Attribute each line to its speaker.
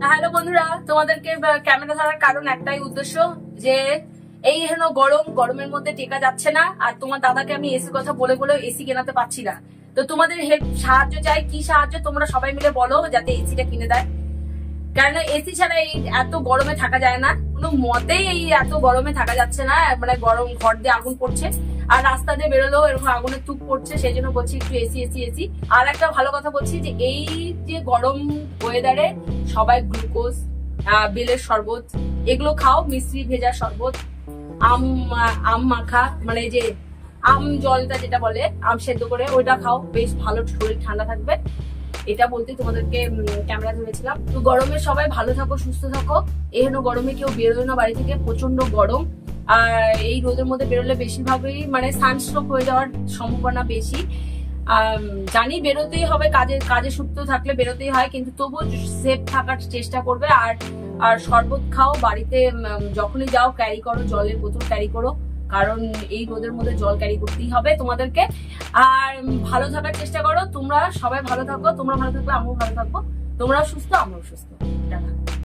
Speaker 1: Hello বন্ধুরা, তোমাদেরকে camera ধরার কারণ একটাই উদ্দেশ্য যে এই হেন গরমের মধ্যে টেকা যাচ্ছে না। আর তোমার দাদাকে আমি এসির কথা বলে বলে এসি কেনাতে পারছি না। তো তোমাদের সাহায্য চাই। কি সাহায্য তোমরা সবাই মিলে বলো, যাতে এসিটা কিনে দেয়। কারণ এসি ছাড়া এই এত গরমে থাকা যায় না, কোনো মতেই এই এত গরমে থাকা যাচ্ছে না। মানে গরম, ঘর দিয়ে আগুন পড়ছে, আর রাস্তা দিয়ে বেরোলেও এরকম আগুনের তুপ পড়ছে। সেই জন্য বলছি একটু এসি এসি এসি। আর একটা ভালো কথা বলছি যে এই যে গরম ওয়েদারে সবাই গ্লুকোজ, বেলের শরবত এগুলো খাও, মিশ্রি ভেজা শরবত, আম মাখা, মানে যে আম জলটা যেটা বলে, আম সেদ্ধ করে ওইটা খাও, বেশ ভালো, শরীর ঠান্ডা থাকবে। এটা বলতে তোমাদেরকে ক্যামেরা ধরেছিলাম। তো গরমে সবাই ভালো থাকো, সুস্থ থাকো। এহেন গরমে কেউ বেরোয় না বাড়ি থেকে, প্রচন্ড গরম। আর এই রোদের মধ্যে বেরোলে বেশিরভাগই মানে সানস্ট্রোক হয়ে যাওয়ার সম্ভাবনা বেশি। জানি বেরোতেই হবে, কাজে সুস্থ থাকলে বেরোতেই হয়, কিন্তু তবুও সেফ থাকার চেষ্টা করবে। আর শরবত খাও বাড়িতে, যখনই যাও ক্যারি করো, জলের বোতল ক্যারি করো, কারণ এই রোদের মধ্যে জল ক্যারি করতেই হবে তোমাদেরকে। আর ভালো থাকার চেষ্টা করো, তোমরা সবাই ভালো থাকো। তোমরা ভালো থাকলে আমরাও ভালো থাকবো। তোমরাও সুস্থ, আমরাও সুস্থ। টাটা।